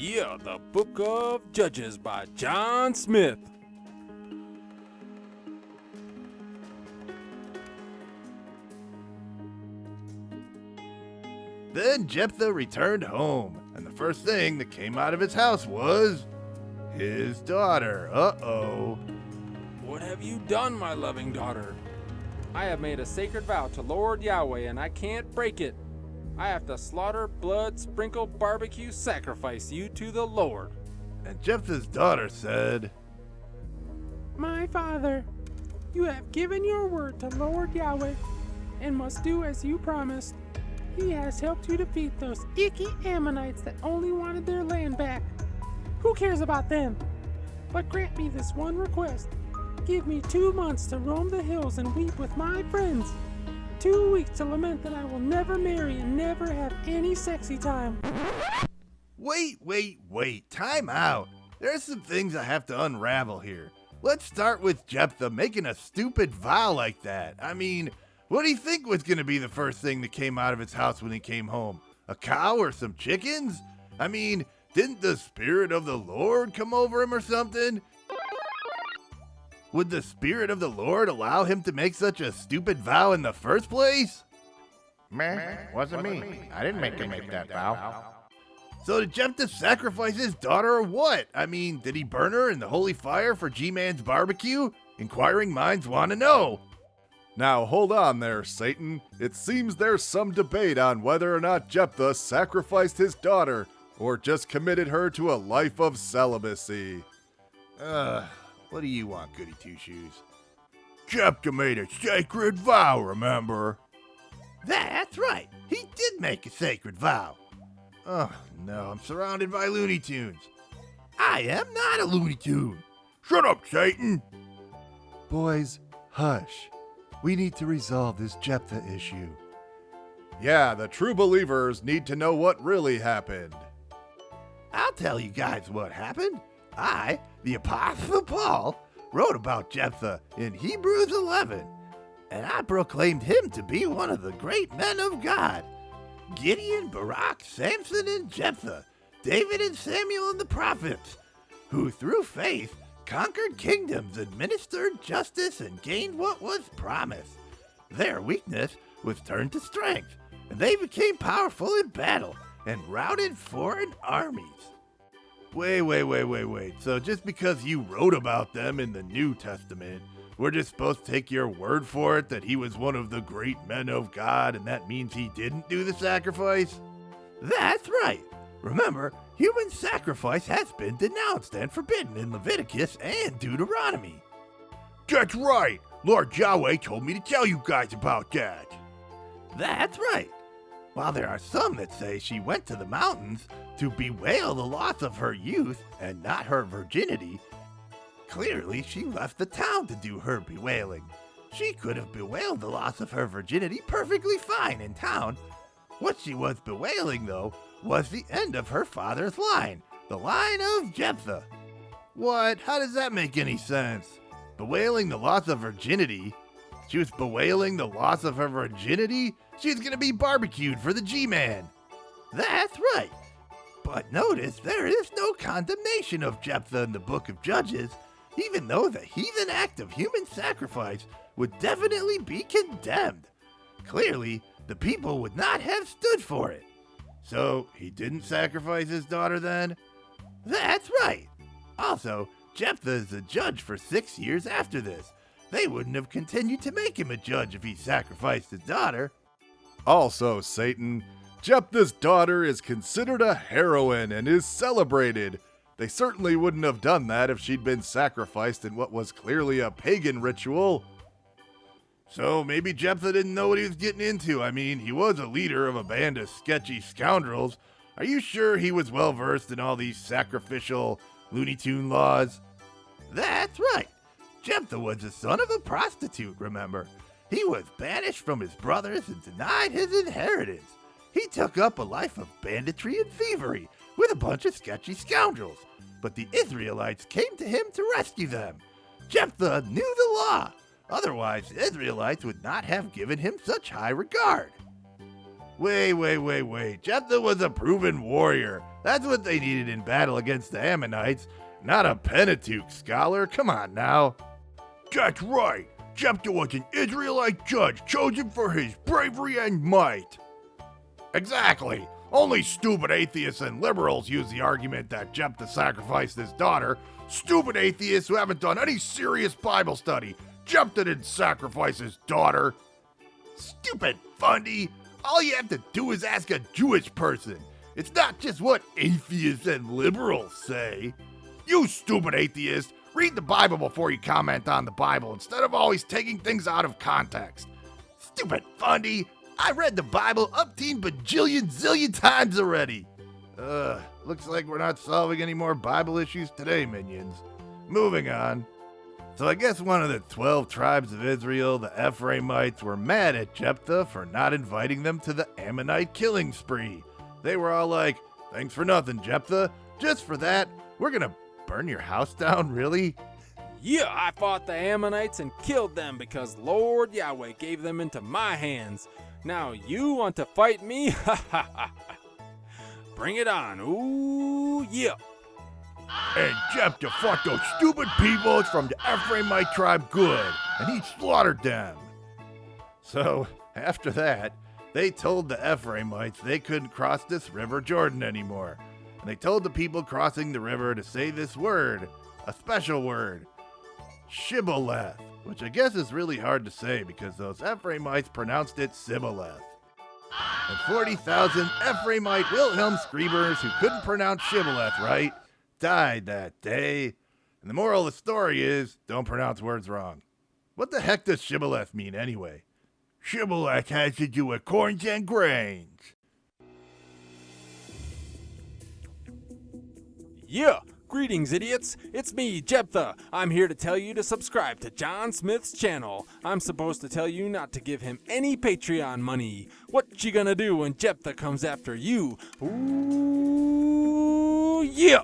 Yeah, the Book of Judges by John Smith. Then Jephthah returned home, and the first thing that came out of his house was his daughter. Uh-oh. What have you done, my loving daughter? I have made a sacred vow to Lord Yahweh, and I can't break it. I have to slaughter, blood, sprinkle, barbecue, sacrifice you to the Lord. And Jephthah's daughter said, My father, you have given your word to Lord Yahweh, and must do as you promised. He has helped you defeat those icky Ammonites that only wanted their land back. Who cares about them? But grant me this one request. Give me 2 months to roam the hills and weep with my friends. 2 weeks to lament that I will never marry and never have any sexy time. Wait, time out. There's some things I have to unravel here. Let's start with Jephthah making a stupid vow like that. I mean, what do you think was going to be the first thing that came out of his house when he came home? A cow or some chickens? I mean, didn't the Spirit of the Lord come over him or something? Would the Spirit of the Lord allow him to make such a stupid vow in the first place? Meh, wasn't me. I didn't make him make that vow. So did Jephthah sacrifice his daughter or what? I mean, did he burn her in the holy fire for G-Man's barbecue? Inquiring minds want to know. Now hold on there, Satan. It seems there's some debate on whether or not Jephthah sacrificed his daughter or just committed her to a life of celibacy. What do you want, Goody Two-Shoes? Jephthah made a sacred vow, remember? That's right. He did make a sacred vow. Oh, no, I'm surrounded by Looney Tunes. I am not a Looney Tune. Shut up, Satan. Boys, hush. We need to resolve this Jephthah issue. Yeah, the true believers need to know what really happened. I'll tell you guys what happened. I, the Apostle Paul, wrote about Jephthah in Hebrews 11, and I proclaimed him to be one of the great men of God. Gideon, Barak, Samson, and Jephthah, David and Samuel and the prophets, who through faith conquered kingdoms, administered justice, and gained what was promised. Their weakness was turned to strength, and they became powerful in battle and routed foreign armies. Wait. So just because you wrote about them in the New Testament, we're just supposed to take your word for it that he was one of the great men of God, and that means he didn't do the sacrifice? That's right. Remember, human sacrifice has been denounced and forbidden in Leviticus and Deuteronomy. That's right. Lord Yahweh told me to tell you guys about that. That's right. While there are some that say she went to the mountains to bewail the loss of her youth and not her virginity, clearly she left the town to do her bewailing. She could have bewailed the loss of her virginity perfectly fine in town. What she was bewailing, though, was the end of her father's line, the line of Jephthah. What? How does that make any sense? Bewailing the loss of virginity? She was bewailing the loss of her virginity? She was going to be barbecued for the G-Man. That's right. But notice there is no condemnation of Jephthah in the Book of Judges, even though the heathen act of human sacrifice would definitely be condemned. Clearly, the people would not have stood for it. So, he didn't sacrifice his daughter then? That's right. Also, Jephthah is a judge for 6 years after this. They wouldn't have continued to make him a judge if he sacrificed his daughter. Also, Satan, Jephthah's daughter is considered a heroine and is celebrated. They certainly wouldn't have done that if she'd been sacrificed in what was clearly a pagan ritual. So maybe Jephthah didn't know what he was getting into. I mean, he was a leader of a band of sketchy scoundrels. Are you sure he was well versed in all these sacrificial Looney Tune laws? That's right. Jephthah was the son of a prostitute, remember? He was banished from his brothers and denied his inheritance. He took up a life of banditry and thievery with a bunch of sketchy scoundrels. But the Israelites came to him to rescue them. Jephthah knew the law. Otherwise, the Israelites would not have given him such high regard. Wait. Jephthah was a proven warrior. That's what they needed in battle against the Ammonites, not a Pentateuch scholar. Come on now. That's right. Jephthah was an Israelite judge chosen for his bravery and might. Exactly. Only stupid atheists and liberals use the argument that Jephthah sacrificed his daughter. Stupid atheists who haven't done any serious Bible study. Jephthah didn't sacrifice his daughter. Stupid Fundy. All you have to do is ask a Jewish person. It's not just what atheists and liberals say. You stupid atheist, read the Bible before you comment on the Bible instead of always taking things out of context. Stupid Fundy. I read the Bible upteen bajillion zillion times already. Looks like we're not solving any more Bible issues today, minions. Moving on. So I guess one of the 12 tribes of Israel, the Ephraimites, were mad at Jephthah for not inviting them to the Ammonite killing spree. They were all like, thanks for nothing, Jephthah. Just for that, we're gonna burn your house down, really? Yeah, I fought the Ammonites and killed them because Lord Yahweh gave them into my hands. Now you want to fight me? Ha ha ha. Bring it on. Ooh, yeah. And Jephthah fought those stupid peoples from the Ephraimite tribe good, and he slaughtered them. So, after that, they told the Ephraimites they couldn't cross this river Jordan anymore. And they told the people crossing the river to say this word, a special word, Shibboleth, which I guess is really hard to say because those Ephraimites pronounced it Sibboleth. And 40,000 Ephraimite Wilhelm Screebers who couldn't pronounce Shibboleth right died that day. And the moral of the story is, don't pronounce words wrong. What the heck does Shibboleth mean anyway? Shibboleth has to do with corns and grains. Yeah. Greetings, idiots. It's me, Jephthah. I'm here to tell you to subscribe to John Smith's channel. I'm supposed to tell you not to give him any Patreon money. What you gonna do when Jephthah comes after you? Ooh, yeah.